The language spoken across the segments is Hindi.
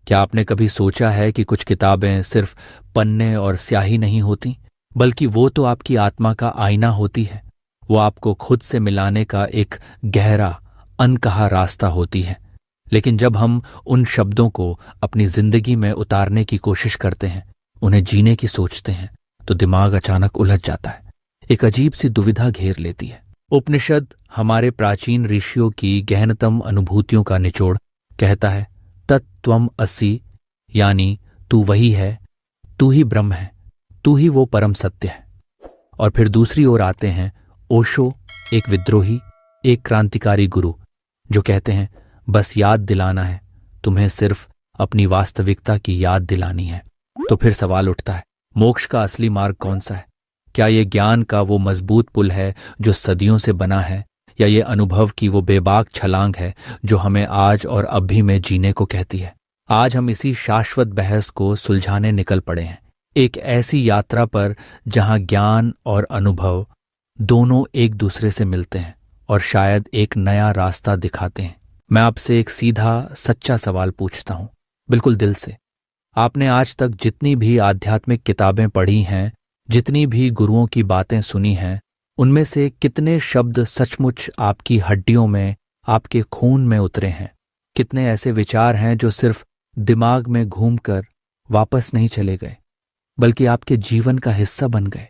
क्या आपने कभी सोचा है कि कुछ किताबें सिर्फ पन्ने और स्याही नहीं होती, बल्कि वो तो आपकी आत्मा का आईना होती है। वो आपको खुद से मिलाने का एक गहरा अनकहा रास्ता होती है। लेकिन जब हम उन शब्दों को अपनी जिंदगी में उतारने की कोशिश करते हैं, उन्हें जीने की सोचते हैं, तो दिमाग अचानक उलझ जाता है। एक अजीब सी दुविधा घेर लेती है। उपनिषद हमारे प्राचीन ऋषियों की गहनतम अनुभूतियों का निचोड़ कहता है, तत्त्वम् असि, यानी तू वही है, तू ही ब्रह्म है, तू ही वो परम सत्य है। और फिर दूसरी ओर आते हैं ओशो, एक विद्रोही, एक क्रांतिकारी गुरु, जो कहते हैं बस याद दिलाना है, तुम्हें सिर्फ अपनी वास्तविकता की याद दिलानी है। तो फिर सवाल उठता है, मोक्ष का असली मार्ग कौन सा है? क्या ये ज्ञान का वो मजबूत पुल है जो सदियों से बना है, या ये अनुभव की वो बेबाक छलांग है जो हमें आज और अभी में जीने को कहती है? आज हम इसी शाश्वत बहस को सुलझाने निकल पड़े हैं, एक ऐसी यात्रा पर जहां ज्ञान और अनुभव दोनों एक दूसरे से मिलते हैं और शायद एक नया रास्ता दिखाते हैं। मैं आपसे एक सीधा सच्चा सवाल पूछता हूं, बिल्कुल दिल से। आपने आज तक जितनी भी आध्यात्मिक किताबें पढ़ी हैं, जितनी भी गुरुओं की बातें सुनी हैं, उनमें से कितने शब्द सचमुच आपकी हड्डियों में, आपके खून में उतरे हैं? कितने ऐसे विचार हैं जो सिर्फ दिमाग में घूमकर वापस नहीं चले गए, बल्कि आपके जीवन का हिस्सा बन गए?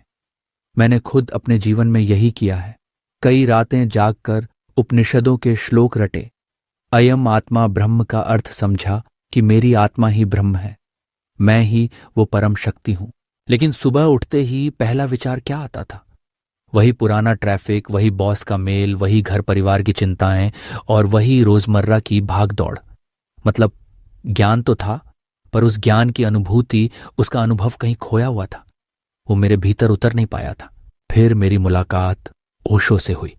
मैंने खुद अपने जीवन में यही किया है। कई रातें जागकर उपनिषदों के श्लोक रटे, अयम आत्मा ब्रह्म का अर्थ समझा कि मेरी आत्मा ही ब्रह्म है, मैं ही वो परम शक्ति हूं। लेकिन सुबह उठते ही पहला विचार क्या आता था? वही पुराना ट्रैफिक, वही बॉस का मेल, वही घर परिवार की चिंताएं और वही रोजमर्रा की भाग दौड़। मतलब ज्ञान तो था, पर उस ज्ञान की अनुभूति, उसका अनुभव कहीं खोया हुआ था। वो मेरे भीतर उतर नहीं पाया था। फिर मेरी मुलाकात ओशो से हुई।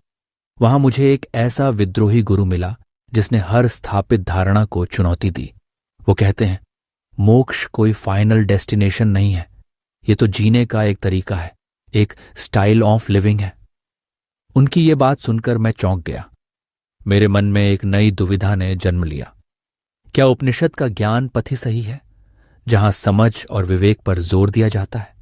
वहां मुझे एक ऐसा विद्रोही गुरु मिला जिसने हर स्थापित धारणा को चुनौती दी। वो कहते हैं, मोक्ष कोई फाइनल डेस्टिनेशन नहीं है, ये तो जीने का एक तरीका है, एक स्टाइल ऑफ लिविंग है। उनकी ये बात सुनकर मैं चौंक गया। मेरे मन में एक नई दुविधा ने जन्म लिया। क्या उपनिषद का ज्ञान पथ ही सही है, जहां समझ और विवेक पर जोर दिया जाता है,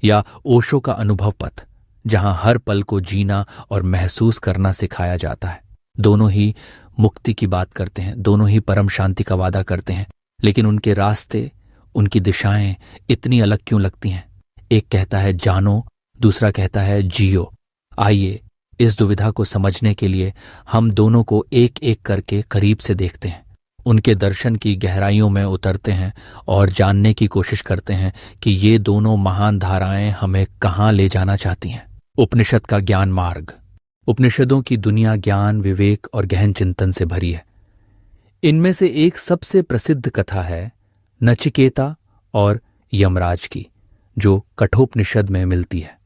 या ओशो का अनुभव पथ, जहां हर पल को जीना और महसूस करना सिखाया जाता है? दोनों ही मुक्ति की बात करते हैं, दोनों ही परम शांति का वादा करते हैं, लेकिन उनके रास्ते, उनकी दिशाएं इतनी अलग क्यों लगती हैं? एक कहता है जानो, दूसरा कहता है जियो। आइए इस दुविधा को समझने के लिए हम दोनों को एक एक करके करीब से देखते हैं, उनके दर्शन की गहराइयों में उतरते हैं और जानने की कोशिश करते हैं कि ये दोनों महान धाराएं हमें कहाँ ले जाना चाहती हैं। उपनिषद का ज्ञान मार्ग। उपनिषदों की दुनिया ज्ञान, विवेक और गहन चिंतन से भरी है। इनमें से एक सबसे प्रसिद्ध कथा है नचिकेता और यमराज की, जो कठोपनिषद में मिलती है।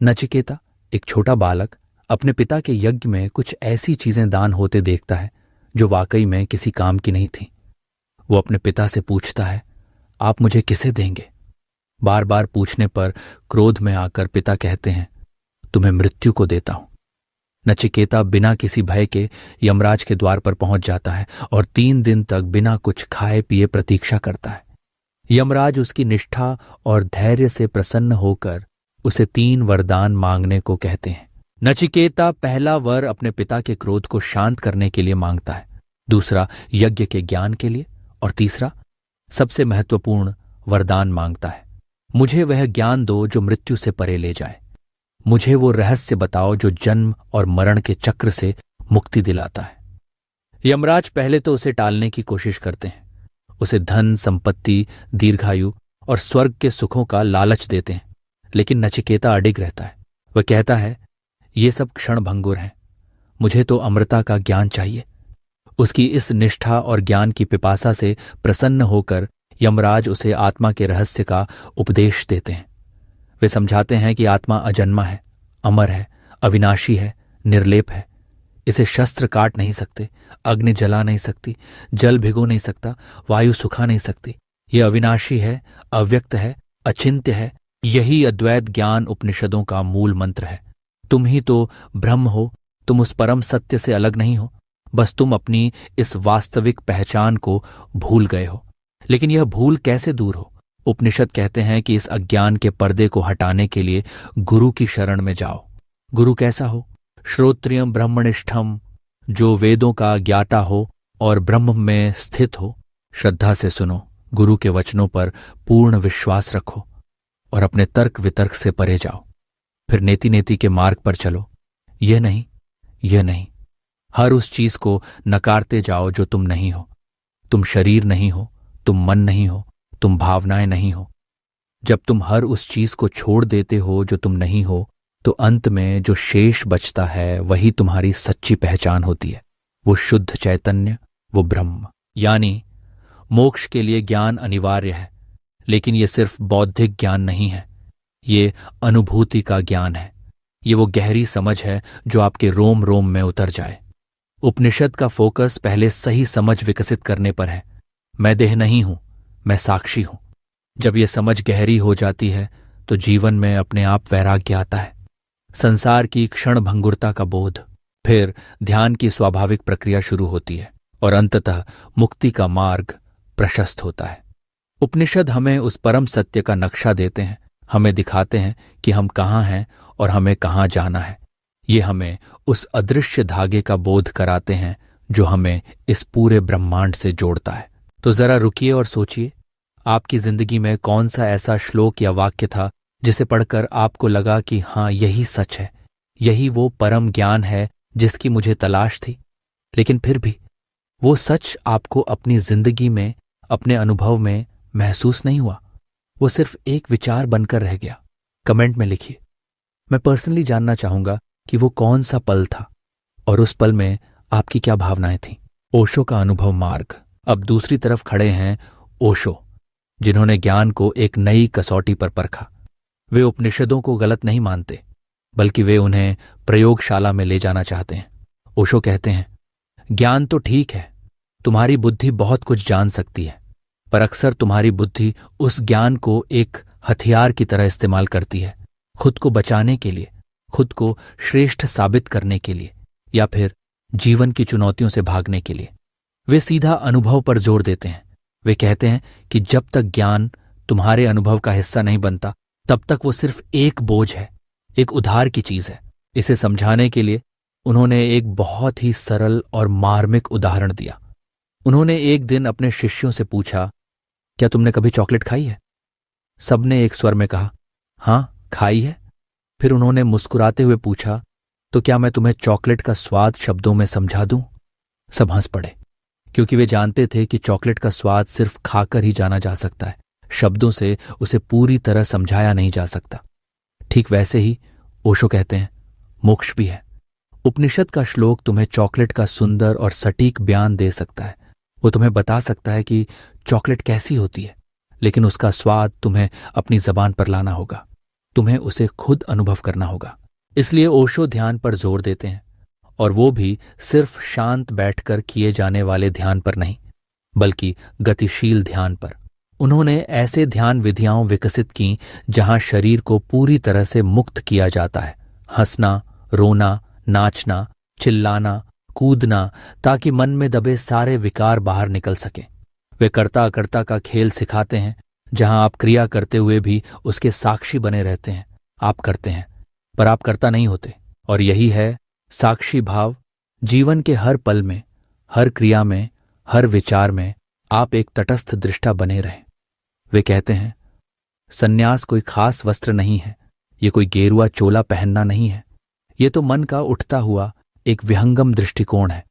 नचिकेता, एक छोटा बालक, अपने पिता के यज्ञ में कुछ ऐसी चीजें दान होते देखता है जो वाकई में किसी काम की नहीं थी। वो अपने पिता से पूछता है, आप मुझे किसे देंगे? बार बार पूछने पर क्रोध में आकर पिता कहते हैं, तुम्हें मृत्यु को देता हूं। नचिकेता बिना किसी भय के यमराज के द्वार पर पहुंच जाता है और 3 दिन तक बिना कुछ खाए पिए प्रतीक्षा करता है। यमराज उसकी निष्ठा और धैर्य से प्रसन्न होकर उसे 3 वरदान मांगने को कहते हैं। नचिकेता पहला वर अपने पिता के क्रोध को शांत करने के लिए मांगता है, दूसरा यज्ञ के ज्ञान के लिए, और तीसरा सबसे महत्वपूर्ण वरदान मांगता है, मुझे वह ज्ञान दो जो मृत्यु से परे ले जाए। मुझे वो रहस्य बताओ जो जन्म और मरण के चक्र से मुक्ति दिलाता है। यमराज पहले तो उसे टालने की कोशिश करते हैं, उसे धन, संपत्ति, दीर्घायु और स्वर्ग के सुखों का लालच देते हैं, लेकिन नचिकेता अडिग रहता है। वह कहता है, ये सब क्षण भंगुर हैं, मुझे तो अमृता का ज्ञान चाहिए। उसकी इस निष्ठा और ज्ञान की पिपासा से प्रसन्न होकर यमराज उसे आत्मा के रहस्य का उपदेश देते हैं। वे समझाते हैं कि आत्मा अजन्मा है, अमर है, अविनाशी है, निर्लेप है। इसे शस्त्र काट नहीं सकते, अग्नि जला नहीं सकती, जल भिगो नहीं सकता, वायु सुखा नहीं सकती। यह अविनाशी है, अव्यक्त है, अचिंत्य है। यही अद्वैत ज्ञान उपनिषदों का मूल मंत्र है। तुम ही तो ब्रह्म हो, तुम उस परम सत्य से अलग नहीं हो, बस तुम अपनी इस वास्तविक पहचान को भूल गए हो। लेकिन यह भूल कैसे दूर हो? उपनिषद कहते हैं कि इस अज्ञान के पर्दे को हटाने के लिए गुरु की शरण में जाओ। गुरु कैसा हो? श्रोत्रियम ब्रह्मनिष्ठम, जो वेदों का ज्ञाता हो और ब्रह्म में स्थित हो। श्रद्धा से सुनो, गुरु के वचनों पर पूर्ण विश्वास रखो और अपने तर्क वितर्क से परे जाओ। फिर नेति नेति के मार्ग पर चलो। यह नहीं, यह नहीं, हर उस चीज को नकारते जाओ जो तुम नहीं हो। तुम शरीर नहीं हो, तुम मन नहीं हो, तुम भावनाएं नहीं हो। जब तुम हर उस चीज को छोड़ देते हो जो तुम नहीं हो, तो अंत में जो शेष बचता है वही तुम्हारी सच्ची पहचान होती है। वो शुद्ध चैतन्य, वो ब्रह्म। यानी मोक्ष के लिए ज्ञान अनिवार्य है, लेकिन ये सिर्फ बौद्धिक ज्ञान नहीं है, ये अनुभूति का ज्ञान है। ये वो गहरी समझ है जो आपके रोम रोम में उतर जाए। उपनिषद का फोकस पहले सही समझ विकसित करने पर है। मैं देह नहीं हूं, मैं साक्षी हूं। जब यह समझ गहरी हो जाती है तो जीवन में अपने आप वैराग्य आता है, संसार की क्षण भंगुरता का बोध। फिर ध्यान की स्वाभाविक प्रक्रिया शुरू होती है और अंततः मुक्ति का मार्ग प्रशस्त होता है। उपनिषद हमें उस परम सत्य का नक्शा देते हैं, हमें दिखाते हैं कि हम कहाँ हैं और हमें कहाँ जाना है। ये हमें उस अदृश्य धागे का बोध कराते हैं जो हमें इस पूरे ब्रह्मांड से जोड़ता है। तो जरा रुकिए और सोचिए, आपकी जिंदगी में कौन सा ऐसा श्लोक या वाक्य था जिसे पढ़कर आपको लगा कि हाँ, यही सच है, यही वो परम ज्ञान है जिसकी मुझे तलाश थी। लेकिन फिर भी वो सच आपको अपनी जिंदगी में, अपने अनुभव में महसूस नहीं हुआ। वो सिर्फ एक विचार बनकर रह गया। कमेंट में लिखिए। मैं पर्सनली जानना चाहूंगा कि वो कौन सा पल था और उस पल में आपकी क्या भावनाएं थीं। ओशो का अनुभव मार्ग। अब दूसरी तरफ खड़े हैं ओशो, जिन्होंने ज्ञान को एक नई कसौटी पर परखा। वे उपनिषदों को गलत नहीं मानते, बल्कि वे उन्हें प्रयोगशाला में ले जाना चाहते हैं। ओशो कहते हैं, ज्ञान तो ठीक है, तुम्हारी बुद्धि बहुत कुछ जान सकती है, पर अक्सर तुम्हारी बुद्धि उस ज्ञान को एक हथियार की तरह इस्तेमाल करती है, खुद को बचाने के लिए, खुद को श्रेष्ठ साबित करने के लिए, या फिर जीवन की चुनौतियों से भागने के लिए। वे सीधा अनुभव पर जोर देते हैं। वे कहते हैं कि जब तक ज्ञान तुम्हारे अनुभव का हिस्सा नहीं बनता, तब तक वो सिर्फ एक बोझ है, एक उधार की चीज है। इसे समझाने के लिए उन्होंने एक बहुत ही सरल और मार्मिक उदाहरण दिया। उन्होंने एक दिन अपने शिष्यों से पूछा, क्या तुमने कभी चॉकलेट खाई है? सबने एक स्वर में कहा, हाँ, खाई है। फिर उन्होंने मुस्कुराते हुए पूछा, तो क्या मैं तुम्हें चॉकलेट का स्वाद शब्दों में समझा दूं? सब हंस पड़े, क्योंकि वे जानते थे कि चॉकलेट का स्वाद सिर्फ खाकर ही जाना जा सकता है, शब्दों से उसे पूरी तरह समझाया नहीं जा सकता। ठीक वैसे ही ओशो कहते हैं, मोक्ष भी है। उपनिषद का श्लोक तुम्हें चॉकलेट का सुंदर और सटीक बयान दे सकता है। वो तुम्हें बता सकता है कि चॉकलेट कैसी होती है, लेकिन उसका स्वाद तुम्हें अपनी जबान पर लाना होगा, तुम्हें उसे खुद अनुभव करना होगा। इसलिए ओशो ध्यान पर जोर देते हैं, और वो भी सिर्फ शांत बैठकर किए जाने वाले ध्यान पर नहीं, बल्कि गतिशील ध्यान पर। उन्होंने ऐसे ध्यान विधियां विकसित की जहां शरीर को पूरी तरह से मुक्त किया जाता है, हंसना, रोना, नाचना, चिल्लाना, कूदना, ताकि मन में दबे सारे विकार बाहर निकल सकें। वे कर्ता अकर्ता का खेल सिखाते हैं, जहां आप क्रिया करते हुए भी उसके साक्षी बने रहते हैं। आप करते हैं, पर आप कर्ता नहीं होते। और यही है साक्षी भाव। जीवन के हर पल में, हर क्रिया में, हर विचार में आप एक तटस्थ दृष्टा बने रहें। वे कहते हैं, सन्यास कोई खास वस्त्र नहीं है, ये कोई गेरुआ चोला पहनना नहीं है। ये तो मन का उठता हुआ एक विहंगम दृष्टिकोण है,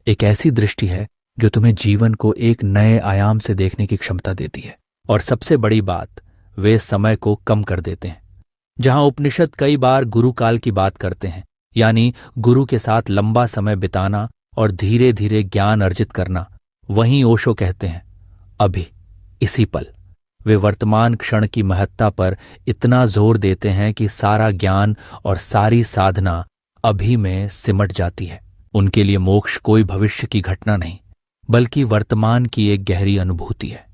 एक ऐसी दृष्टि है जो तुम्हें जीवन को एक नए आयाम से देखने की क्षमता देती है। और सबसे बड़ी बात, वे समय को कम कर देते हैं। जहां उपनिषद कई बार गुरु काल की बात करते हैं, यानी गुरु के साथ लंबा समय बिताना और धीरे धीरे ज्ञान अर्जित करना, वहीं ओशो कहते हैं, अभी, इसी पल। वे वर्तमान क्षण की महत्ता पर इतना जोर देते हैं कि सारा ज्ञान और सारी साधना अभी में सिमट जाती है। उनके लिए मोक्ष कोई भविष्य की घटना नहीं, बल्कि वर्तमान की एक गहरी अनुभूति है।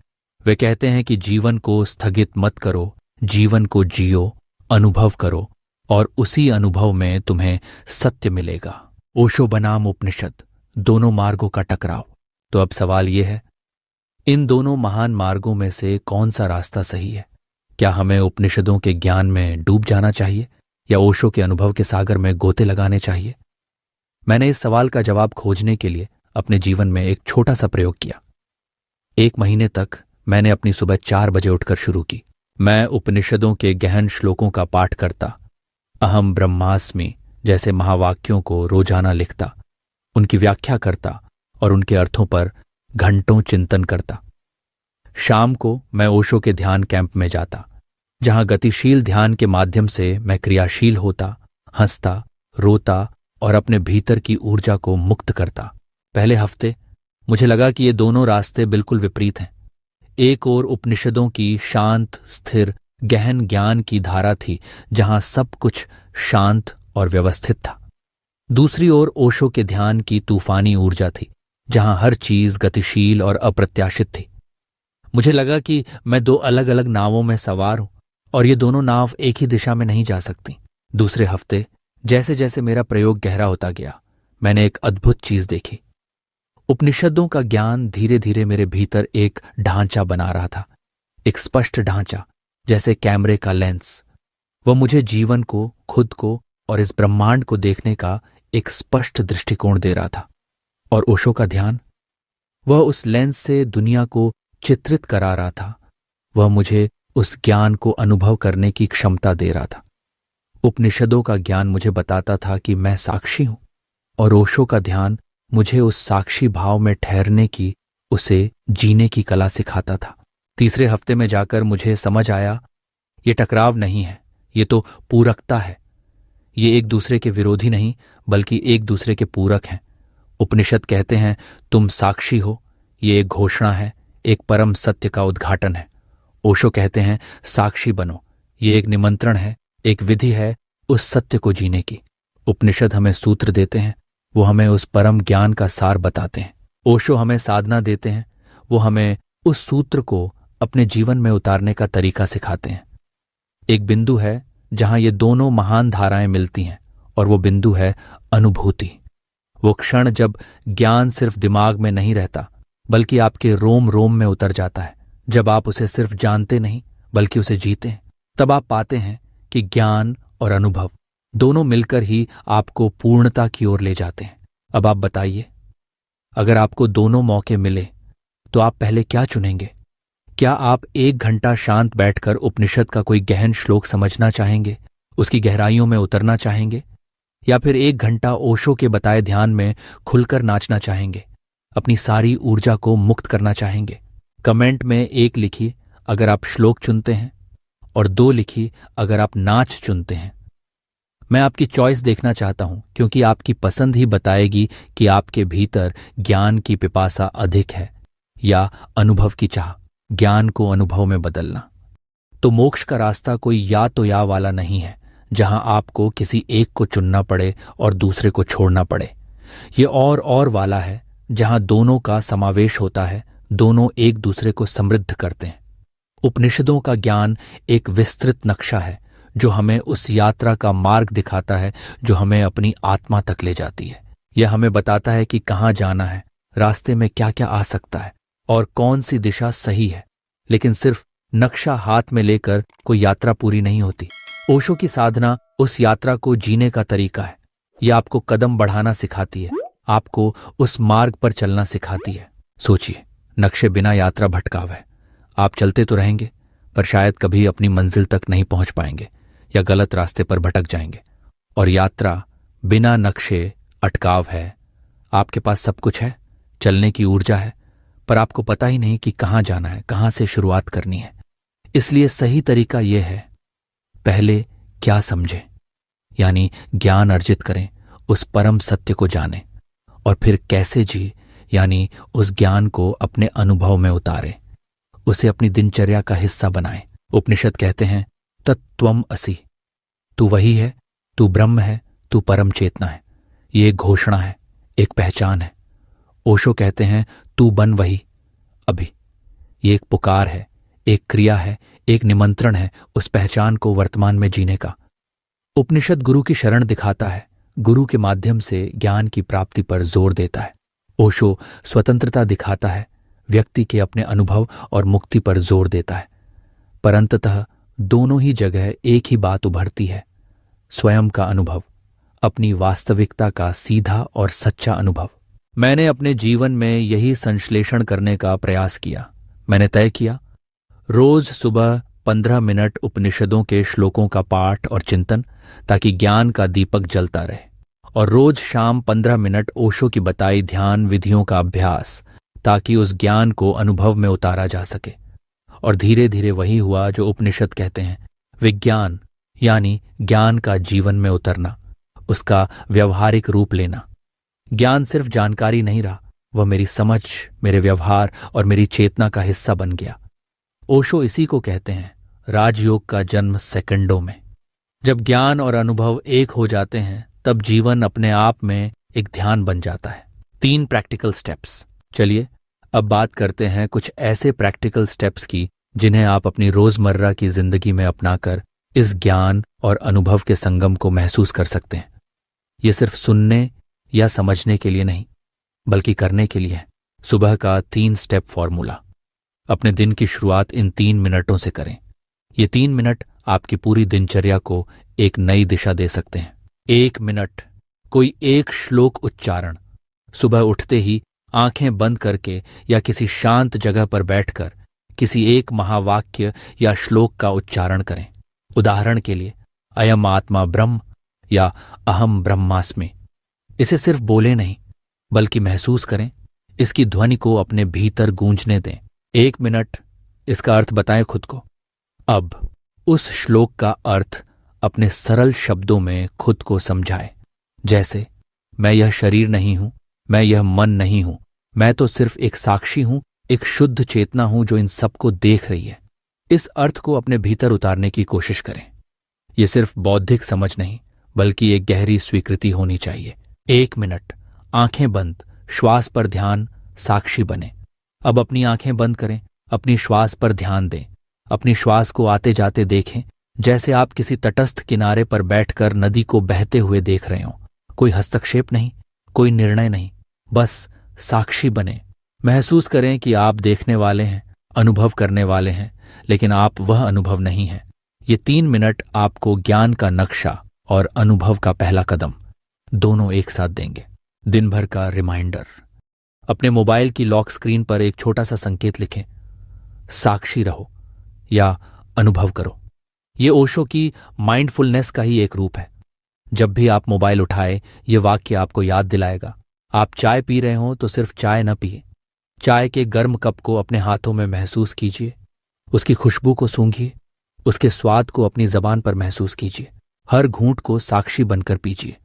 वे कहते हैं कि जीवन को स्थगित मत करो, जीवन को जियो, अनुभव करो, और उसी अनुभव में तुम्हें सत्य मिलेगा। ओशो बनाम उपनिषद, दोनों मार्गों का टकराव। तो अब सवाल यह है, इन दोनों महान मार्गों में से कौन सा रास्ता सही है? क्या हमें उपनिषदों के ज्ञान में डूब जाना चाहिए या ओशो के अनुभव के सागर में गोते लगाने चाहिए? मैंने इस सवाल का जवाब खोजने के लिए अपने जीवन में एक छोटा सा प्रयोग किया। 1 महीने तक मैंने अपनी सुबह 4 बजे उठकर शुरू की। मैं उपनिषदों के गहन श्लोकों का पाठ करता, अहम ब्रह्मास्मि जैसे महावाक्यों को रोजाना लिखता, उनकी व्याख्या करता और उनके अर्थों पर घंटों चिंतन करता। शाम को मैं ओशो के ध्यान कैंप में जाता, जहां गतिशील ध्यान के माध्यम से मैं क्रियाशील होता, हंसता, रोता और अपने भीतर की ऊर्जा को मुक्त करता। पहले हफ्ते मुझे लगा कि ये दोनों रास्ते बिल्कुल विपरीत हैं। एक ओर उपनिषदों की शांत, स्थिर, गहन ज्ञान की धारा थी, जहां सब कुछ शांत और व्यवस्थित था। दूसरी ओर ओशो के ध्यान की तूफानी ऊर्जा थी, जहां हर चीज गतिशील और अप्रत्याशित थी। मुझे लगा कि मैं 2 अलग अलग नावों में सवार हूं और ये दोनों नाव एक ही दिशा में नहीं जा सकती। दूसरे हफ्ते जैसे जैसे मेरा प्रयोग गहरा होता गया, मैंने एक अद्भुत चीज देखी। उपनिषदों का ज्ञान धीरे धीरे मेरे भीतर एक ढांचा बना रहा था, एक स्पष्ट ढांचा, जैसे कैमरे का लेंस। वह मुझे जीवन को, खुद को और इस ब्रह्मांड को देखने का एक स्पष्ट दृष्टिकोण दे रहा था। और ओशो का ध्यान, वह उस लेंस से दुनिया को चित्रित करा रहा था। वह मुझे उस ज्ञान को अनुभव करने की क्षमता दे रहा था। उपनिषदों का ज्ञान मुझे बताता था कि मैं साक्षी हूं, और ओशो का ध्यान मुझे उस साक्षी भाव में ठहरने की, उसे जीने की कला सिखाता था। तीसरे हफ्ते में जाकर मुझे समझ आया, ये टकराव नहीं है, ये तो पूरकता है। ये एक दूसरे के विरोधी नहीं, बल्कि एक दूसरे के पूरक हैं। उपनिषद कहते हैं तुम साक्षी हो, ये एक घोषणा है, एक परम सत्य का उद्घाटन है। ओशो कहते हैं साक्षी बनो, ये एक निमंत्रण है, एक विधि है उस सत्य को जीने की। उपनिषद हमें सूत्र देते हैं, वो हमें उस परम ज्ञान का सार बताते हैं। ओशो हमें साधना देते हैं, वो हमें उस सूत्र को अपने जीवन में उतारने का तरीका सिखाते हैं। एक बिंदु है जहां ये दोनों महान धाराएं मिलती हैं, और वो बिंदु है अनुभूति। वो क्षण जब ज्ञान सिर्फ दिमाग में नहीं रहता, बल्कि आपके रोम रोम में उतर जाता है। जब आप उसे सिर्फ जानते नहीं, बल्कि उसे जीते हैं, तब आप पाते हैं कि ज्ञान और अनुभव दोनों मिलकर ही आपको पूर्णता की ओर ले जाते हैं। अब आप बताइए, अगर आपको दोनों मौके मिले तो आप पहले क्या चुनेंगे? क्या आप 1 घंटा शांत बैठकर उपनिषद का कोई गहन श्लोक समझना चाहेंगे, उसकी गहराइयों में उतरना चाहेंगे, या फिर 1 घंटा ओशो के बताए ध्यान में खुलकर नाचना चाहेंगे, अपनी सारी ऊर्जा को मुक्त करना चाहेंगे? कमेंट में 1 लिखिए अगर आप श्लोक चुनते हैं, और 2 लिखिए अगर आप नाच चुनते हैं। मैं आपकी चॉइस देखना चाहता हूं, क्योंकि आपकी पसंद ही बताएगी कि आपके भीतर ज्ञान की पिपासा अधिक है या अनुभव की चाह, ज्ञान को अनुभव में बदलना। तो मोक्ष का रास्ता कोई या तो या वाला नहीं है, जहां आपको किसी एक को चुनना पड़े और दूसरे को छोड़ना पड़े। ये और वाला है, जहां दोनों का समावेश होता है, दोनों एक दूसरे को समृद्ध करते हैं। उपनिषदों का ज्ञान एक विस्तृत नक्शा है, जो हमें उस यात्रा का मार्ग दिखाता है जो हमें अपनी आत्मा तक ले जाती है। यह हमें बताता है कि कहाँ जाना है, रास्ते में क्या क्या आ सकता है और कौन सी दिशा सही है। लेकिन सिर्फ नक्शा हाथ में लेकर कोई यात्रा पूरी नहीं होती। ओशो की साधना उस यात्रा को जीने का तरीका है। यह आपको कदम बढ़ाना सिखाती है, आपको उस मार्ग पर चलना सिखाती है। सोचिए, नक्शे बिना यात्रा भटकाव है। आप चलते तो रहेंगे, पर शायद कभी अपनी मंजिल तक नहीं पहुंच पाएंगे या गलत रास्ते पर भटक जाएंगे। और यात्रा बिना नक्शे अटकाव है। आपके पास सब कुछ है, चलने की ऊर्जा है, पर आपको पता ही नहीं कि कहाँ जाना है, कहाँ से शुरुआत करनी है। इसलिए सही तरीका यह है, पहले क्या समझें, यानी ज्ञान अर्जित करें, उस परम सत्य को जानें, और फिर कैसे जी, यानी उस ज्ञान को अपने अनुभव में उतारें, उसे अपनी दिनचर्या का हिस्सा बनाएं। उपनिषद कहते हैं तत्त्वम असि, तू वही है, तू ब्रह्म है, तू परम चेतना है। ये एक घोषणा है, एक पहचान है। ओशो कहते हैं तू बन वही अभी। ये एक पुकार है, एक क्रिया है, एक निमंत्रण है उस पहचान को वर्तमान में जीने का। उपनिषद गुरु की शरण दिखाता है, गुरु के माध्यम से ज्ञान की प्राप्ति पर जोर देता है। ओशो स्वतंत्रता दिखाता है, व्यक्ति के अपने अनुभव और मुक्ति पर जोर देता है, पर अंततः दोनों ही जगह एक ही बात उभरती है, स्वयं का अनुभव, अपनी वास्तविकता का सीधा और सच्चा अनुभव। मैंने अपने जीवन में यही संश्लेषण करने का प्रयास किया। मैंने तय किया, रोज सुबह 15 मिनट उपनिषदों के श्लोकों का पाठ और चिंतन, ताकि ज्ञान का दीपक जलता रहे, और रोज शाम 15 मिनट ओशो की बताई ध्यान विधियों का अभ्यास, ताकि उस ज्ञान को अनुभव में उतारा जा सके। और धीरे धीरे वही हुआ जो उपनिषद कहते हैं, विज्ञान यानी ज्ञान का जीवन में उतरना, उसका व्यवहारिक रूप लेना। ज्ञान सिर्फ जानकारी नहीं रहा, वह मेरी समझ, मेरे व्यवहार और मेरी चेतना का हिस्सा बन गया। ओशो इसी को कहते हैं राजयोग का जन्म सेकंडों में। जब ज्ञान और अनुभव एक हो जाते हैं, तब जीवन अपने आप में एक ध्यान बन जाता है। 3 प्रैक्टिकल स्टेप्स। चलिए अब बात करते हैं कुछ ऐसे प्रैक्टिकल स्टेप्स की जिन्हें आप अपनी रोजमर्रा की जिंदगी में अपनाकर इस ज्ञान और अनुभव के संगम को महसूस कर सकते हैं। ये सिर्फ सुनने या समझने के लिए नहीं, बल्कि करने के लिए है। सुबह का 3 स्टेप फॉर्मूला। अपने दिन की शुरुआत इन 3 मिनटों से करें। ये 3 मिनट आपकी पूरी दिनचर्या को एक नई दिशा दे सकते हैं। 1 मिनट, कोई एक श्लोक उच्चारण। सुबह उठते ही आंखें बंद करके या किसी शांत जगह पर बैठकर किसी एक महावाक्य या श्लोक का उच्चारण करें। उदाहरण के लिए, अयम आत्मा ब्रह्म या अहम ब्रह्मास्मि। इसे सिर्फ बोले नहीं, बल्कि महसूस करें, इसकी ध्वनि को अपने भीतर गूंजने दें। 1 मिनट, इसका अर्थ बताएं खुद को। अब उस श्लोक का अर्थ अपने सरल शब्दों में खुद को समझाएं, जैसे मैं यह शरीर नहीं हूं, मैं यह मन नहीं हूं, मैं तो सिर्फ एक साक्षी हूं, एक शुद्ध चेतना हूं जो इन सबको देख रही है। इस अर्थ को अपने भीतर उतारने की कोशिश करें। यह सिर्फ बौद्धिक समझ नहीं, बल्कि एक गहरी स्वीकृति होनी चाहिए। 1 मिनट, आंखें बंद, श्वास पर ध्यान, साक्षी बने। अब अपनी आंखें बंद करें, अपनी श्वास पर ध्यान दें। अपनी श्वास को आते जाते देखें, जैसे आप किसी तटस्थ किनारे पर बैठकर नदी को बहते हुए देख रहे हों। कोई हस्तक्षेप नहीं, कोई निर्णय नहीं, बस साक्षी बने। महसूस करें कि आप देखने वाले हैं, अनुभव करने वाले हैं, लेकिन आप वह अनुभव नहीं हैं। ये 3 मिनट आपको ज्ञान का नक्शा और अनुभव का पहला कदम दोनों एक साथ देंगे। दिन भर का रिमाइंडर। अपने मोबाइल की लॉक स्क्रीन पर एक छोटा सा संकेत लिखें, साक्षी रहो या अनुभव करो। ये ओशो की माइंडफुलनेस का ही एक रूप है। जब भी आप मोबाइल उठाए, ये वाक्य आपको याद दिलाएगा। आप चाय पी रहे हो तो सिर्फ चाय न पिए। चाय के गर्म कप को अपने हाथों में महसूस कीजिए, उसकी खुशबू को सूंघिए, उसके स्वाद को अपनी जबान पर महसूस कीजिए। हर घूंट को साक्षी बनकर पीजिए।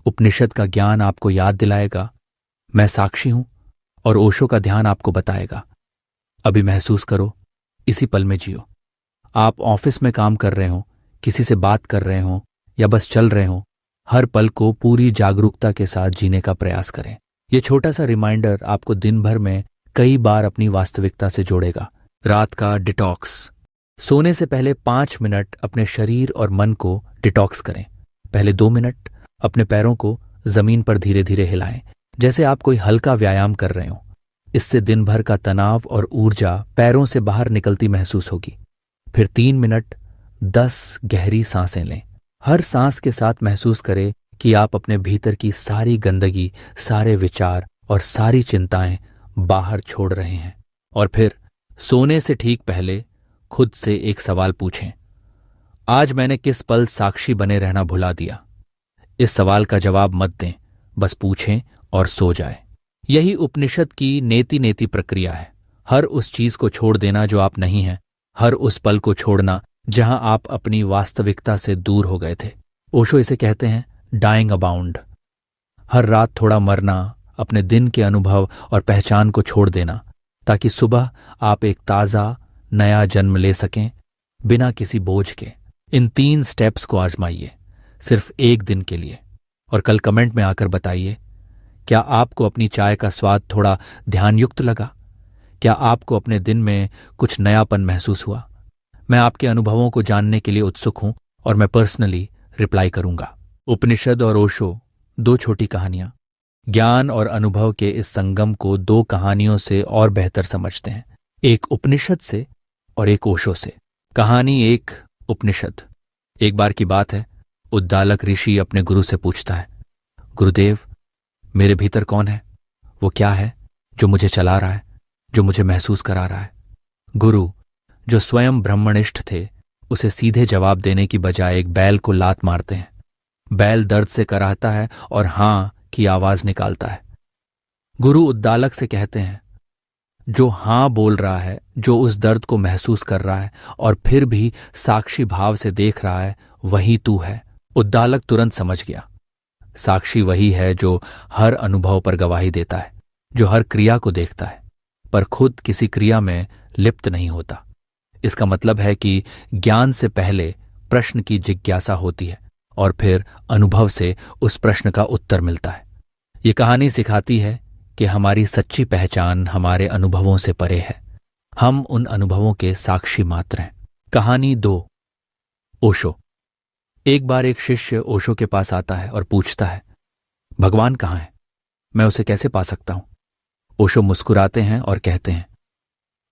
उपनिषद का ज्ञान आपको याद दिलाएगा, मैं साक्षी हूं, और ओशो का ध्यान आपको बताएगा, अभी महसूस करो, इसी पल में जियो। आप ऑफिस में काम कर रहे हो, किसी से बात कर रहे हो या बस चल रहे हो, हर पल को पूरी जागरूकता के साथ जीने का प्रयास करें। यह छोटा सा रिमाइंडर आपको दिन भर में कई बार अपनी वास्तविकता से जोड़ेगा। रात का डिटॉक्स। सोने से पहले 5 मिनट अपने शरीर और मन को डिटॉक्स करें। पहले 2 मिनट अपने पैरों को जमीन पर धीरे धीरे हिलाएं, जैसे आप कोई हल्का व्यायाम कर रहे हो। इससे दिन भर का तनाव और ऊर्जा पैरों से बाहर निकलती महसूस होगी। फिर 3 मिनट 10 गहरी सांसें लें। हर सांस के साथ महसूस करें कि आप अपने भीतर की सारी गंदगी, सारे विचार और सारी चिंताएं बाहर छोड़ रहे हैं। और फिर सोने से ठीक पहले खुद से एक सवाल पूछें, आज मैंने किस पल साक्षी बने रहना भुला दिया। इस सवाल का जवाब मत दें, बस पूछें और सो जाए। यही उपनिषद की नेति नेति प्रक्रिया है। हर उस चीज को छोड़ देना जो आप नहीं हैं, हर उस पल को छोड़ना जहां आप अपनी वास्तविकता से दूर हो गए थे। ओशो इसे कहते हैं डाइंग अबाउंड। हर रात थोड़ा मरना, अपने दिन के अनुभव और पहचान को छोड़ देना, ताकि सुबह आप एक ताज़ा नया जन्म ले सकें, बिना किसी बोझ के। इन 3 स्टेप्स को आजमाइए, सिर्फ 1 दिन के लिए, और कल कमेंट में आकर बताइए, क्या आपको अपनी चाय का स्वाद थोड़ा ध्यानयुक्त लगा? क्या आपको अपने दिन में कुछ नयापन महसूस हुआ? मैं आपके अनुभवों को जानने के लिए उत्सुक हूं और मैं पर्सनली रिप्लाई करूंगा। उपनिषद और ओशो, 2 छोटी कहानियां। ज्ञान और अनुभव के इस संगम को दो कहानियों से और बेहतर समझते हैं, एक उपनिषद से और एक ओशो से। कहानी एक। उपनिषद। एक बार की बात है, उद्दालक ऋषि अपने गुरु से पूछता है, गुरुदेव, मेरे भीतर कौन है? वो क्या है जो मुझे चला रहा है, जो मुझे महसूस करा रहा है? गुरु, जो स्वयं ब्रह्मनिष्ठ थे, उसे सीधे जवाब देने की बजाय एक बैल को लात मारते हैं। बैल दर्द से कराहता है और हां की आवाज निकालता है। गुरु उद्दालक से कहते हैं, जो हां बोल रहा है, जो उस दर्द को महसूस कर रहा है और फिर भी साक्षी भाव से देख रहा है, वही तू है। उद्दालक तुरंत समझ गया। साक्षी वही है जो हर अनुभव पर गवाही देता है, जो हर क्रिया को देखता है पर खुद किसी क्रिया में लिप्त नहीं होता। इसका मतलब है कि ज्ञान से पहले प्रश्न की जिज्ञासा होती है और फिर अनुभव से उस प्रश्न का उत्तर मिलता है। ये कहानी सिखाती है कि हमारी सच्ची पहचान हमारे अनुभवों से परे है। हम उन अनुभवों के साक्षी मात्र हैं। कहानी 2। ओशो। एक बार एक शिष्य ओशो के पास आता है और पूछता है, भगवान कहाँ है? मैं उसे कैसे पा सकता हूं? ओशो मुस्कुराते हैं और कहते हैं,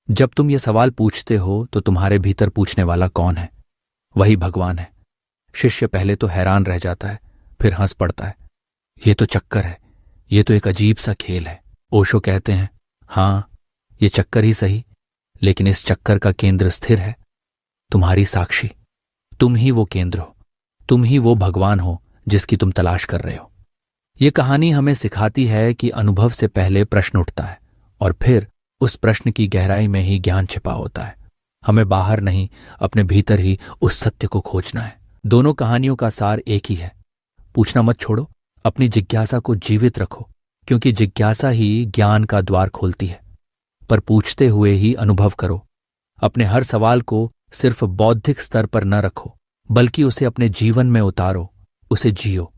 जब तुम ये सवाल पूछते हो तो तुम्हारे भीतर पूछने वाला कौन है? वही भगवान है। शिष्य पहले तो हैरान रह जाता है, फिर हंस पड़ता है। ये तो चक्कर है, ये तो एक अजीब सा खेल है। ओशो कहते हैं, हां, ये चक्कर ही सही, लेकिन इस चक्कर का केंद्र स्थिर है, तुम्हारी साक्षी। तुम ही वो केंद्र हो, तुम ही वो भगवान हो जिसकी तुम तलाश कर रहे हो। ये कहानी हमें सिखाती है कि अनुभव से पहले प्रश्न उठता है और फिर उस प्रश्न की गहराई में ही ज्ञान छिपा होता है। हमें बाहर नहीं, अपने भीतर ही उस सत्य को खोजना है। दोनों कहानियों का सार एक ही है, पूछना मत छोड़ो, अपनी जिज्ञासा को जीवित रखो, क्योंकि जिज्ञासा ही ज्ञान का द्वार खोलती है। पर पूछते हुए ही अनुभव करो। अपने हर सवाल को सिर्फ बौद्धिक स्तर पर न रखो, बल्कि उसे अपने जीवन में उतारो, उसे जियो,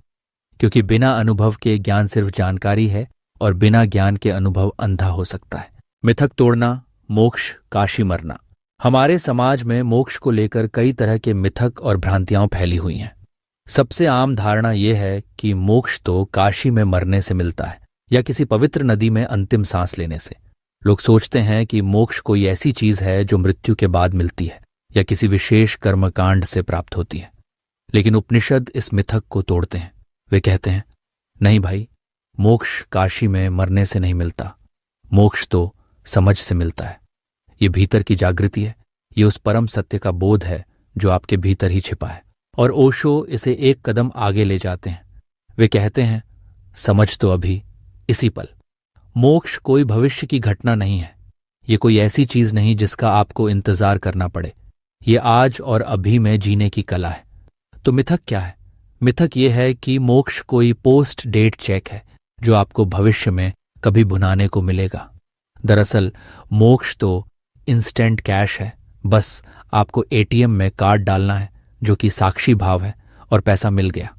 क्योंकि बिना अनुभव के ज्ञान सिर्फ जानकारी है और बिना ज्ञान के अनुभव अंधा हो सकता है। मिथक तोड़ना, मोक्ष, काशी मरना। हमारे समाज में मोक्ष को लेकर कई तरह के मिथक और भ्रांतियां फैली हुई हैं। सबसे आम धारणा यह है कि मोक्ष तो काशी में मरने से मिलता है या किसी पवित्र नदी में अंतिम सांस लेने से। लोग सोचते हैं कि मोक्ष कोई ऐसी चीज है जो मृत्यु के बाद मिलती है या किसी विशेष कर्मकांड से प्राप्त होती है। लेकिन उपनिषद इस मिथक को तोड़ते हैं। वे कहते हैं, नहीं भाई, मोक्ष काशी में मरने से नहीं मिलता। मोक्ष तो समझ से मिलता है। ये भीतर की जागृति है, ये उस परम सत्य का बोध है जो आपके भीतर ही छिपा है। और ओशो इसे एक कदम आगे ले जाते हैं। वे कहते हैं, समझ तो अभी, इसी पल। मोक्ष कोई भविष्य की घटना नहीं है। ये कोई ऐसी चीज नहीं जिसका आपको इंतजार करना पड़े। ये आज और अभी में जीने की कला है। तो मिथक क्या है? मिथक ये है कि मोक्ष कोई पोस्ट डेट चेक है जो आपको भविष्य में कभी भुनाने को मिलेगा। दरअसल मोक्ष तो इंस्टेंट कैश है। बस आपको एटीएम में कार्ड डालना है जो कि साक्षी भाव है और पैसा मिल गया।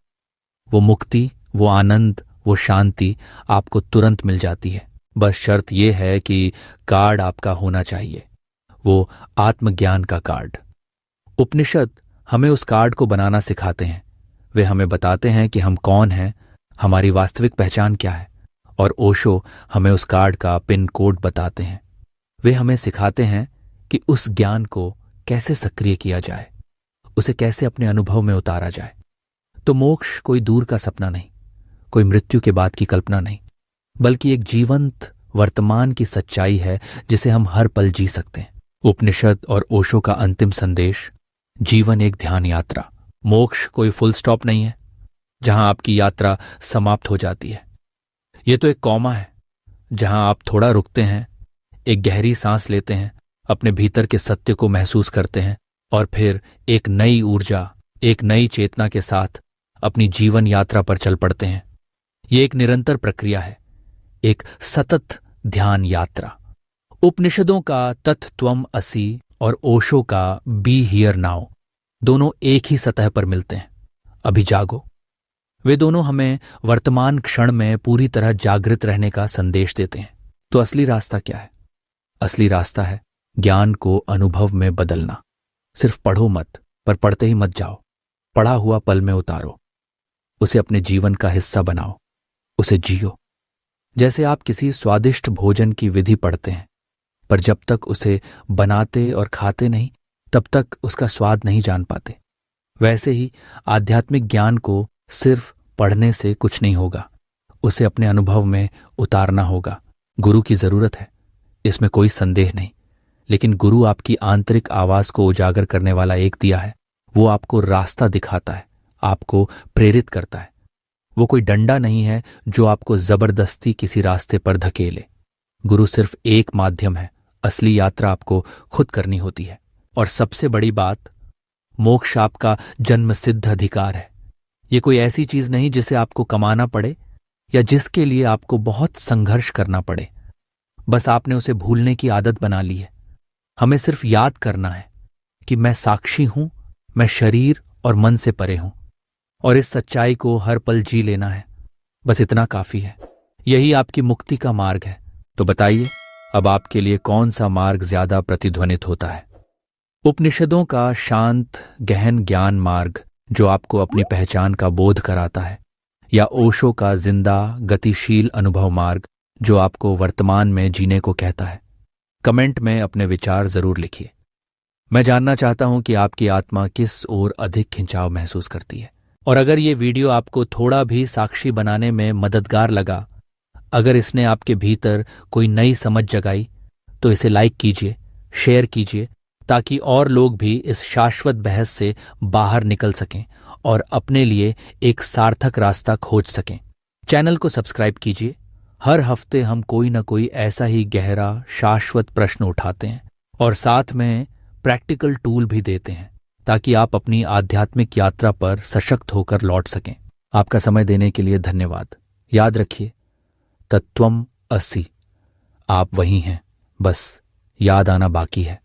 वो मुक्ति, वो आनंद, वो शांति आपको तुरंत मिल जाती है। बस शर्त यह है कि कार्ड आपका होना चाहिए, वो आत्मज्ञान का कार्ड। उपनिषद हमें उस कार्ड को बनाना सिखाते हैं। वे हमें बताते हैं कि हम कौन हैं, हमारी वास्तविक पहचान क्या है, और ओशो हमें उस कार्ड का पिन कोड बताते हैं। वे हमें सिखाते हैं कि उस ज्ञान को कैसे सक्रिय किया जाए, उसे कैसे अपने अनुभव में उतारा जाए। तो मोक्ष कोई दूर का सपना नहीं, कोई मृत्यु के बाद की कल्पना नहीं, बल्कि एक जीवंत वर्तमान की सच्चाई है जिसे हम हर पल जी सकते हैं। उपनिषद और ओशो का अंतिम संदेश, जीवन एक ध्यान यात्रा। मोक्ष कोई फुल स्टॉप नहीं है जहां आपकी यात्रा समाप्त हो जाती है। यह तो एक कॉमा है जहां आप थोड़ा रुकते हैं, एक गहरी सांस लेते हैं, अपने भीतर के सत्य को महसूस करते हैं और फिर एक नई ऊर्जा, एक नई चेतना के साथ अपनी जीवन यात्रा पर चल पड़ते हैं। ये एक निरंतर प्रक्रिया है, एक सतत ध्यान यात्रा। उपनिषदों का तत्त्वम असि और ओशो का बी हियर नाउ दोनों एक ही सतह पर मिलते हैं, अभी जागो। वे दोनों हमें वर्तमान क्षण में पूरी तरह जागृत रहने का संदेश देते हैं। तो असली रास्ता क्या है? असली रास्ता है ज्ञान को अनुभव में बदलना। सिर्फ पढ़ो मत, पर पढ़ते ही मत जाओ। पढ़ा हुआ पल में उतारो, उसे अपने जीवन का हिस्सा बनाओ, उसे जियो। जैसे आप किसी स्वादिष्ट भोजन की विधि पढ़ते हैं, पर जब तक उसे बनाते और खाते नहीं तब तक उसका स्वाद नहीं जान पाते। वैसे ही आध्यात्मिक ज्ञान को सिर्फ पढ़ने से कुछ नहीं होगा, उसे अपने अनुभव में उतारना होगा। गुरु की जरूरत है, इसमें कोई संदेह नहीं, लेकिन गुरु आपकी आंतरिक आवाज को उजागर करने वाला एक दिया है। वो आपको रास्ता दिखाता है, आपको प्रेरित करता है। वो कोई डंडा नहीं है जो आपको जबरदस्ती किसी रास्ते पर धकेले। गुरु सिर्फ एक माध्यम है, असली यात्रा आपको खुद करनी होती है। और सबसे बड़ी बात, मोक्ष आपका जन्मसिद्ध अधिकार है। ये कोई ऐसी चीज नहीं जिसे आपको कमाना पड़े या जिसके लिए आपको बहुत संघर्ष करना पड़े। बस आपने उसे भूलने की आदत बना ली है। हमें सिर्फ याद करना है कि मैं साक्षी हूं, मैं शरीर और मन से परे हूं, और इस सच्चाई को हर पल जी लेना है। बस इतना काफी है। यही आपकी मुक्ति का मार्ग है। तो बताइए, अब आपके लिए कौन सा मार्ग ज्यादा प्रतिध्वनित होता है? उपनिषदों का शांत गहन ज्ञान मार्ग जो आपको अपनी पहचान का बोध कराता है, या ओशो का जिंदा गतिशील अनुभव मार्ग जो आपको वर्तमान में जीने को कहता है? कमेंट में अपने विचार जरूर लिखिए। मैं जानना चाहता हूं कि आपकी आत्मा किस ओर अधिक खिंचाव महसूस करती है। और अगर ये वीडियो आपको थोड़ा भी साक्षी बनाने में मददगार लगा, अगर इसने आपके भीतर कोई नई समझ जगाई, तो इसे लाइक कीजिए, शेयर कीजिए, ताकि और लोग भी इस शाश्वत बहस से बाहर निकल सकें और अपने लिए एक सार्थक रास्ता खोज सकें। चैनल को सब्सक्राइब कीजिए। हर हफ्ते हम कोई ना कोई ऐसा ही गहरा शाश्वत प्रश्न उठाते हैं और साथ में प्रैक्टिकल टूल भी देते हैं, ताकि आप अपनी आध्यात्मिक यात्रा पर सशक्त होकर लौट सकें। आपका समय देने के लिए धन्यवाद। याद रखिए, तत्वम असि, आप वही हैं, बस याद आना बाकी है।